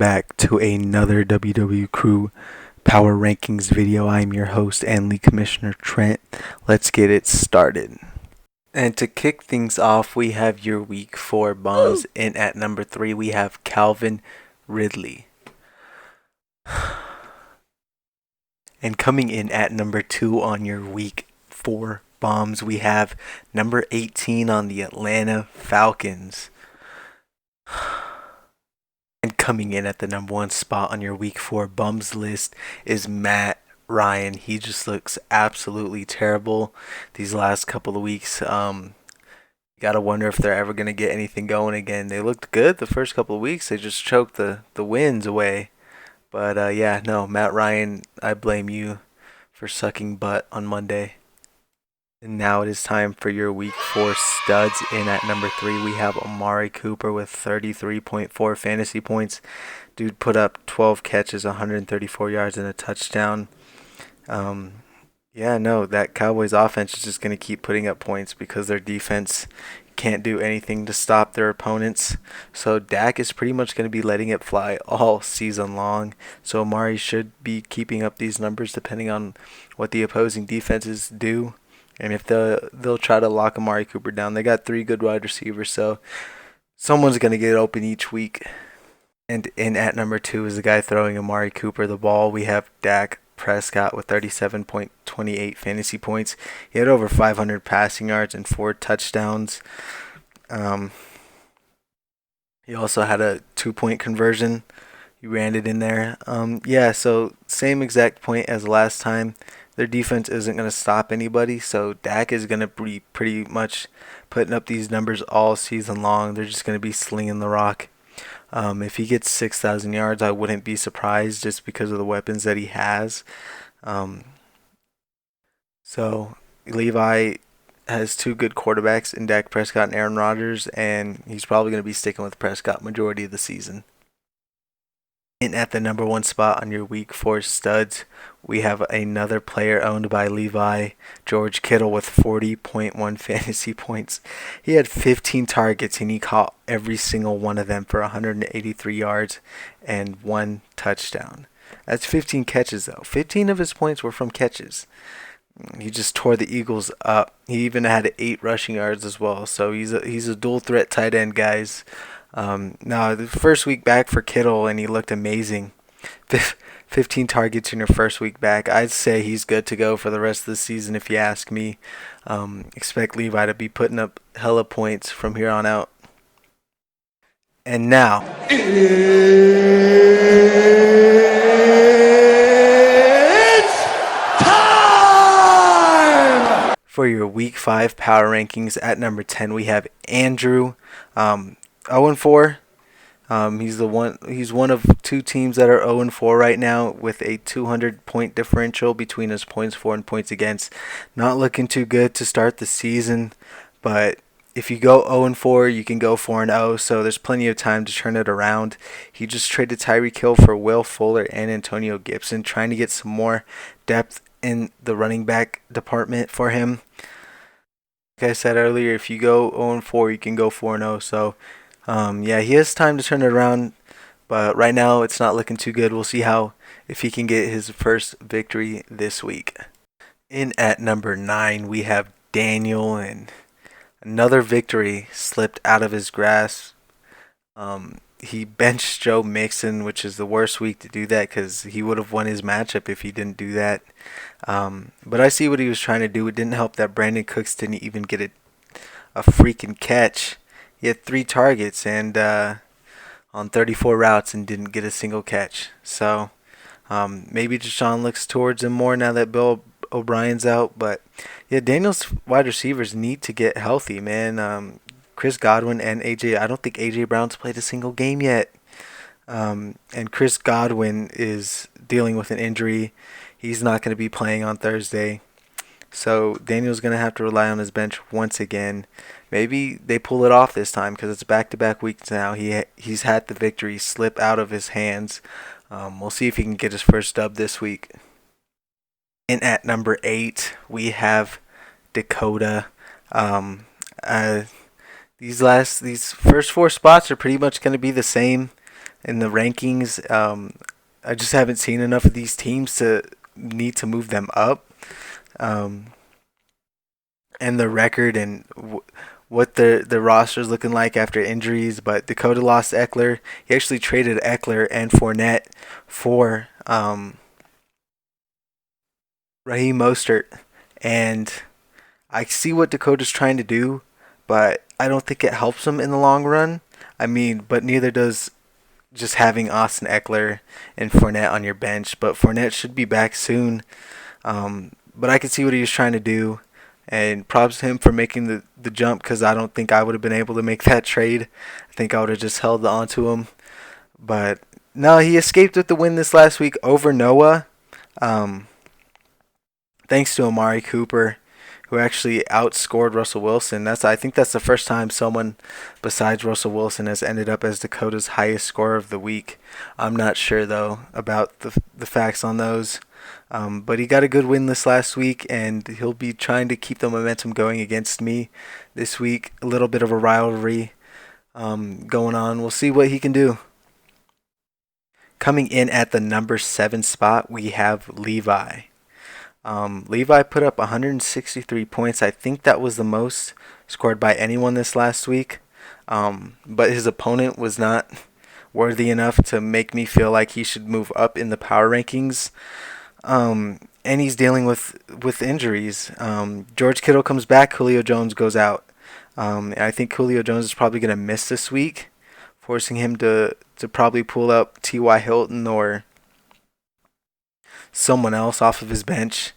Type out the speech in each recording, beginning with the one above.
back to another WW Crew Power Rankings video. I'm your host and League Commissioner Trent. Let's get it started. And to kick things off, we have your Week 4 bombs. And at number 3, we have Calvin Ridley. And coming in at number 2 on your Week 4 bombs, we have number 18 on the Atlanta Falcons. And coming in at the number 1 spot on your Week 4 bums list is Matt Ryan. He just looks absolutely terrible these last couple of weeks. You gotta wonder if they're ever gonna get anything going again. They looked good the first couple of weeks. They just choked the wins away. But Matt Ryan, I blame you for sucking butt on Monday. And now it is time for your Week 4 studs. In at number 3, we have Amari Cooper with 33.4 fantasy points. Dude put up 12 catches, 134 yards, and a touchdown. That Cowboys offense is just going to keep putting up points because their defense can't do anything to stop their opponents. So Dak is pretty much going to be letting it fly all season long. So Amari should be keeping up these numbers depending on what the opposing defenses do. And if they'll try to lock Amari Cooper down. They got 3 good wide receivers, so someone's going to get open each week. And in at number 2 is the guy throwing Amari Cooper the ball. We have Dak Prescott with 37.28 fantasy points. He had over 500 passing yards and 4 touchdowns. He also had a 2-point conversion. He ran it in there. So same exact point as last time. Their defense isn't going to stop anybody, so Dak is going to be pretty much putting up these numbers all season long. They're just going to be slinging the rock. If he gets 6,000 yards, I wouldn't be surprised just because of the weapons that he has. So Levi has 2 good quarterbacks in Dak Prescott and Aaron Rodgers, and he's probably going to be sticking with Prescott majority of the season. And at the number 1 spot on your Week 4 studs, we have another player owned by Levi, George Kittle, with 40.1 fantasy points. He had 15 targets, and he caught every single one of them for 183 yards and 1 touchdown. That's 15 catches, though. 15 of his points were from catches. He just tore the Eagles up. He even had 8 rushing yards as well. So he's a dual threat tight end, guys. Now, the first week back for Kittle, and he looked amazing. 15 targets in your first week back. I'd say he's good to go for the rest of the season if you ask me. Expect Levi to be putting up hella points from here on out. And now, it's time for your Week 5 power rankings. At number 10, we have Andrew. 0-4. He's one of 2 teams that are 0-4 right now with a 200-point differential between his points for and points against. Not looking too good to start the season, but if you go 0-4, you can go 4-0, so there's plenty of time to turn it around. He just traded Tyreek Hill for Will Fuller and Antonio Gibson, trying to get some more depth in the running back department for him. Like I said earlier, if you go 0-4, you can go 4-0, so he has time to turn it around, but right now it's not looking too good. We'll see if he can get his first victory this week. In at number 9, we have Daniel, and another victory slipped out of his grasp. He benched Joe Mixon, which is the worst week to do that because he would have won his matchup if he didn't do that. But I see what he was trying to do. It didn't help that Brandon Cooks didn't even get a freaking catch. He had 3 targets and on 34 routes and didn't get a single catch. So maybe Deshaun looks towards him more now that Bill O'Brien's out. But yeah, Daniel's wide receivers need to get healthy, man. Chris Godwin and AJ. I don't think AJ Brown's played a single game yet. And Chris Godwin is dealing with an injury. He's not going to be playing on Thursday. So Daniel's going to have to rely on his bench once again. Maybe they pull it off this time because it's back-to-back weeks now. He's had the victory slip out of his hands. We'll see if he can get his first dub this week. And at number 8, we have Dakota. These first 4 spots are pretty much going to be the same. in the rankings. I just haven't seen enough of these teams to need to move them up. Um, and the record and what the roster's looking like after injuries. But Dakota lost Eckler. He actually traded Eckler and Fournette for Raheem Mostert, and I see what Dakota's trying to do, but I don't think it helps him in the long run. I mean, but neither does just having Austin Eckler and Fournette on your bench. But Fournette should be back soon. But I can see what he was trying to do, and props to him for making the jump because I don't think I would have been able to make that trade. I think I would have just held on to him. But no, he escaped with the win this last week over Noah. Um, Thanks to Amari Cooper, who actually outscored Russell Wilson. I think that's the first time someone besides Russell Wilson has ended up as Dakota's highest scorer of the week. I'm not sure though about the facts on those. But he got a good win this last week, and he'll be trying to keep the momentum going against me this week. A little bit of a rivalry going on. We'll see what he can do. Coming in at the number 7 spot, we have Levi. Levi put up 163 points. I think that was the most scored by anyone this last week. But his opponent was not worthy enough to make me feel like he should move up in the power rankings. And he's dealing with injuries. George Kittle comes back. Julio Jones goes out. I think Julio Jones is probably going to miss this week, forcing him to probably pull up T.Y. Hilton or someone else off of his bench.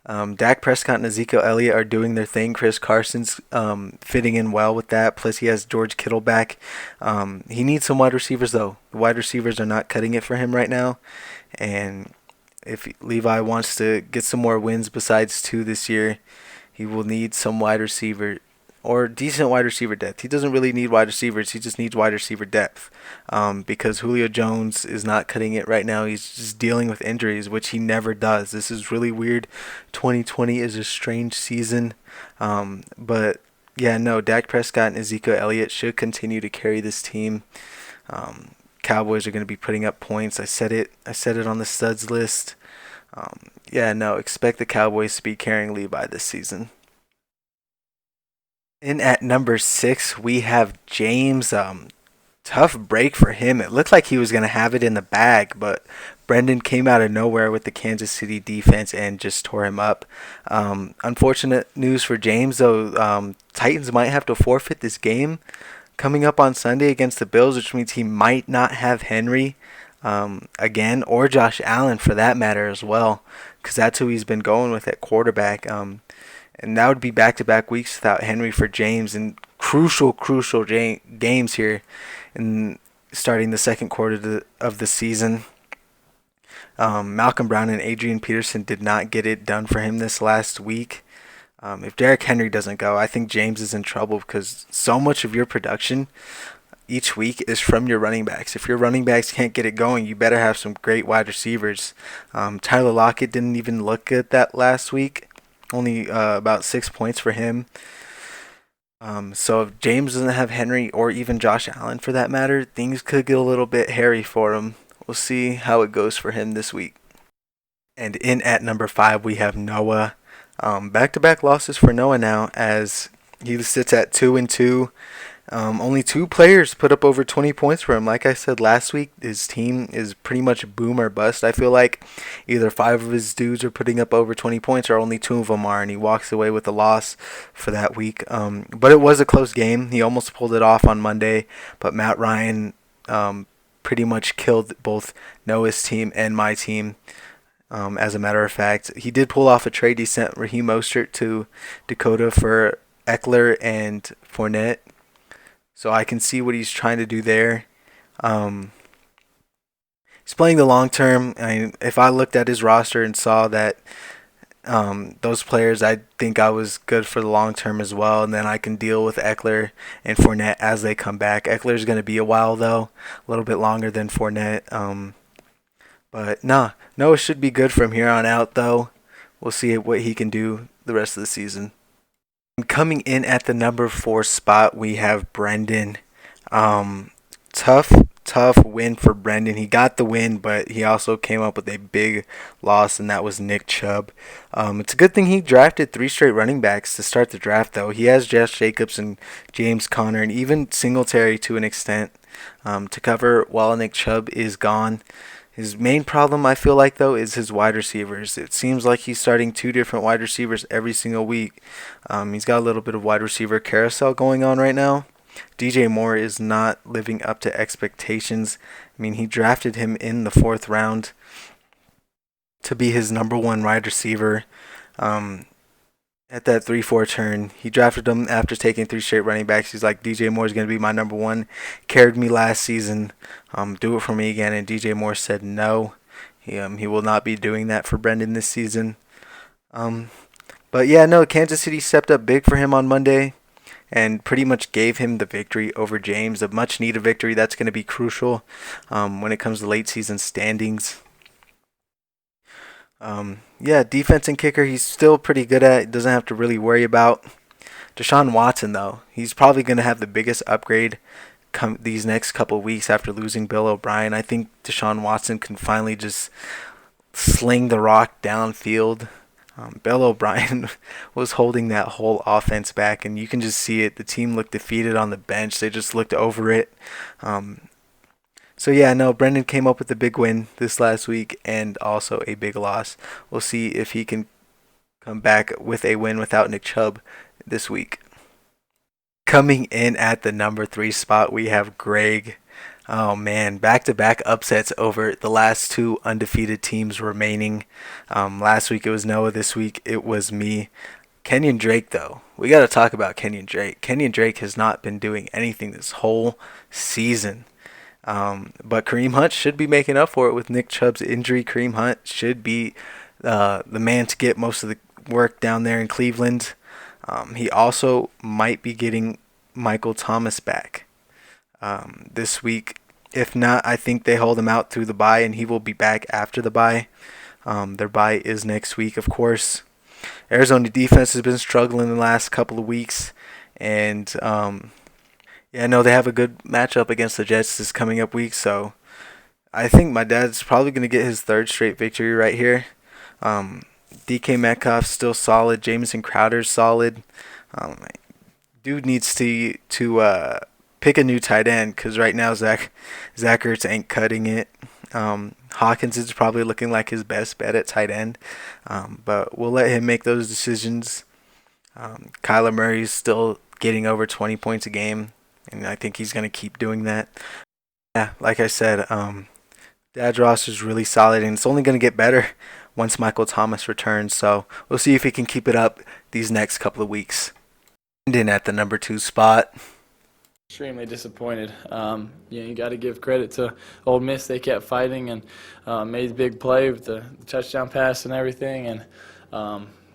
Dak Prescott and Ezekiel Elliott are doing their thing. Chris Carson's fitting in well with that. Plus, he has George Kittle back. He needs some wide receivers, though. The wide receivers are not cutting it for him right now. And if Levi wants to get some more wins besides 2 this year, he will need some wide receiver or decent wide receiver depth. He doesn't really need wide receivers. He just needs wide receiver depth because Julio Jones is not cutting it right now. He's just dealing with injuries, which he never does. This is really weird. 2020 is a strange season. But, yeah, no, Dak Prescott and Ezekiel Elliott should continue to carry this team. Cowboys are going to be putting up points. I said it on the studs list. Expect the Cowboys to be carrying Levi this season. In at number 6, we have James. Tough break for him. It looked like he was going to have it in the bag, but Brendan came out of nowhere with the Kansas City defense and just tore him up. Unfortunate news for James, though. Titans might have to forfeit this game coming up on Sunday against the Bills, which means he might not have Henry again, or Josh Allen for that matter as well, because that's who he's been going with at quarterback. And that would be back-to-back weeks without Henry for James, and crucial games here in starting the second quarter of the season. Malcolm Brown and Adrian Peterson did not get it done for him this last week. If Derrick Henry doesn't go, I think James is in trouble because so much of your production each week is from your running backs. If your running backs can't get it going, you better have some great wide receivers. Tyler Lockett didn't even look good that last week. Only about 6 points for him. So if James doesn't have Henry or even Josh Allen for that matter, things could get a little bit hairy for him. We'll see how it goes for him this week. And in at number 5, we have Noah. Back-to-back losses for Noah now as he sits at 2-2. Only 2 players put up over 20 points for him. Like I said last week, his team is pretty much boom or bust. I feel like either 5 of his dudes are putting up over 20 points or only 2 of them are, and he walks away with a loss for that week. But it was a close game. He almost pulled it off on Monday, but Matt Ryan pretty much killed both Noah's team and my team. As a matter of fact, he did pull off a trade. He sent Raheem Mostert to Dakota for Eckler and Fournette. So I can see what he's trying to do there. He's playing the long term. If I looked at his roster and saw that those players, I think I was good for the long term as well. And then I can deal with Eckler and Fournette as they come back. Eckler's going to be a while, though. A little bit longer than Fournette. But Noah should be good from here on out, though. We'll see what he can do the rest of the season. And coming in at the number 4 spot, we have Brendan. Tough tough win for Brendan. He got the win, but he also came up with a big loss, and that was Nick Chubb. It's a good thing he drafted 3 straight running backs to start the draft, though. He has Josh Jacobs and James Conner, and even Singletary to an extent, to cover while Nick Chubb is gone. His main problem, I feel like, though, is his wide receivers. It seems like he's starting 2 different wide receivers every single week. He's got a little bit of wide receiver carousel going on right now. DJ Moore is not living up to expectations. I mean, he drafted him in the 4th round to be his number 1 wide receiver. At that 3-4 turn, he drafted him after taking 3 straight running backs. He's like, DJ Moore is going to be my number 1. Carried me last season. Do it for me again. And DJ Moore said no. He will not be doing that for Brendan this season. But yeah, no, Kansas City stepped up big for him on Monday and pretty much gave him the victory over James, a much needed victory that's going to be crucial when it comes to late season standings. Yeah, defense and kicker he's still pretty good at. Doesn't have to really worry about. Deshaun Watson, though, he's probably going to have the biggest upgrade come these next couple of weeks after losing Bill O'Brien. I think Deshaun Watson can finally just sling the rock downfield. Bill O'Brien was holding that whole offense back, and you can just see it. The team looked defeated on the bench. They just looked over it. So yeah, no, Brendan came up with a big win this last week and also a big loss. We'll see if he can come back with a win without Nick Chubb this week. Coming in at the number 3 spot, we have Greg. Oh man, back-to-back upsets over the last 2 undefeated teams remaining. Last week it was Noah, this week it was me. Kenyon Drake, though, we got to talk about Kenyon Drake. Kenyon Drake has not been doing anything this whole season. But Kareem Hunt should be making up for it with Nick Chubb's injury. Kareem Hunt should be the man to get most of the work down there in Cleveland. He also might be getting Michael Thomas back this week. If not, I think they hold him out through the bye, and he will be back after the bye. Their bye is next week, of course. Arizona defense has been struggling the last couple of weeks, and yeah, no, they have a good matchup against the Jets this coming up week, so I think my dad's probably going to get his 3rd straight victory right here. DK Metcalf's still solid. Jamison Crowder's solid. Dude needs to pick a new tight end because right now Zach Ertz ain't cutting it. Hawkins is probably looking like his best bet at tight end, but we'll let him make those decisions. Kyler Murray's still getting over 20 points a game, and I think he's going to keep doing that. Yeah, like I said, Dad's roster is really solid, and it's only going to get better once Michael Thomas returns. So we'll see if he can keep it up these next couple of weeks. And in at the number 2 spot. Extremely disappointed. You got to give credit to Ole Miss. They kept fighting and made a big play with the touchdown pass and everything. And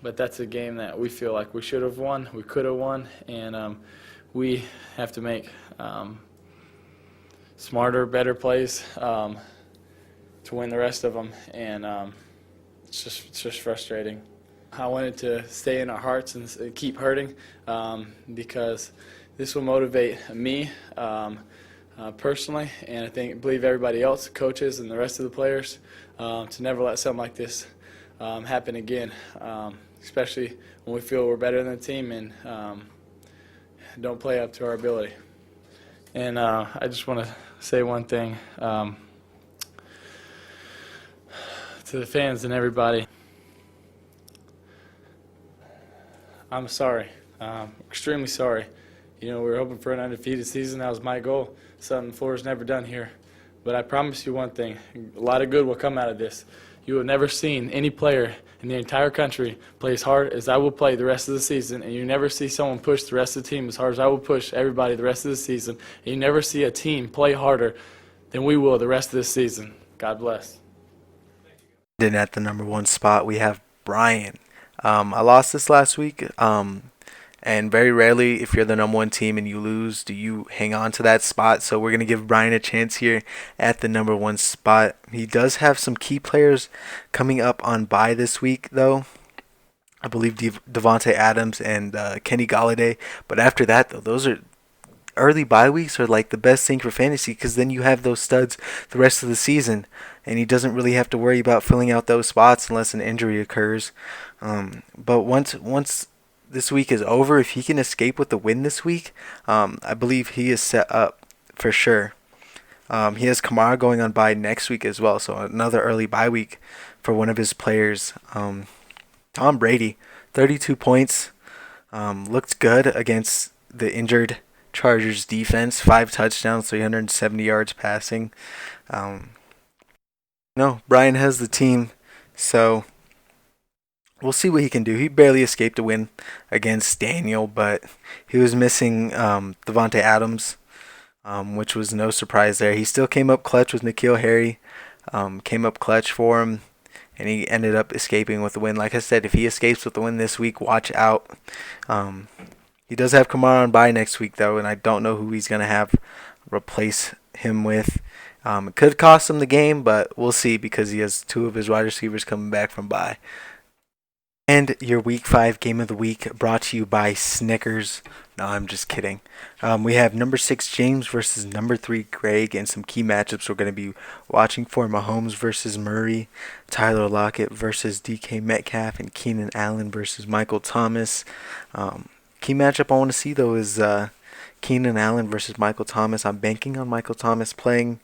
but that's a game that we feel like we should have won, we could have won, and we have to make smarter, better plays to win the rest of them. And it's just frustrating. I wanted to stay in our hearts and keep hurting because this will motivate me personally, and I believe everybody else, coaches and the rest of the players, to never let something like this happen again, especially when we feel we're better than the team and don't play up to our ability. And I just want to say one thing to the fans and everybody. I'm sorry. Extremely sorry. We were hoping for an undefeated season. That was my goal, something Florida's never done here. But I promise you one thing, a lot of good will come out of this. You have never seen any player in the entire country play as hard as I will play the rest of the season, and you never see someone push the rest of the team as hard as I will push everybody the rest of the season, and you never see a team play harder than we will the rest of this season. God bless. And at the number 1 spot, we have Brian. I lost this last week. And very rarely, if you're the number 1 team and you lose, do you hang on to that spot. So we're going to give Brian a chance here at the number 1 spot. He does have some key players coming up on bye this week, though. I believe Devontae Adams and Kenny Galladay. But after that, though, those are early bye weeks are like the best thing for fantasy because then you have those studs the rest of the season, and he doesn't really have to worry about filling out those spots unless an injury occurs. But once this week is over, if he can escape with the win this week, I believe he is set up for sure. He has Kamara going on bye next week as well, so another early bye week for one of his players. Tom Brady, 32 points, looked good against the injured Chargers defense. 5 touchdowns, 370 yards passing. Um, no, Brian has the team, so we'll see what he can do. He barely escaped a win against Daniel, but he was missing Devontae Adams, which was no surprise there. He still came up clutch with N'Keal Harry, came up clutch for him, and he ended up escaping with the win. Like I said, if he escapes with the win this week, watch out. He does have Kamara on bye next week, though, and I don't know who he's going to have replace him with. It could cost him the game, but we'll see because he has 2 of his wide receivers coming back from bye. And your Week 5 Game of the Week brought to you by Snickers. No, I'm just kidding. We have number 6 James versus number 3 Greg, and some key matchups we're going to be watching for: Mahomes versus Murray, Tyler Lockett versus DK Metcalf, and Keenan Allen versus Michael Thomas. Key matchup I want to see, though, is Keenan Allen versus Michael Thomas. I'm banking on Michael Thomas playing.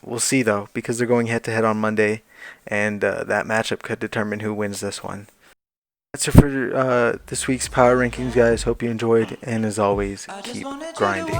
We'll see, though, because they're going head-to-head on Monday, and that matchup could determine who wins this one. That's it for this week's Power Rankings, guys. Hope you enjoyed, and as always, keep grinding.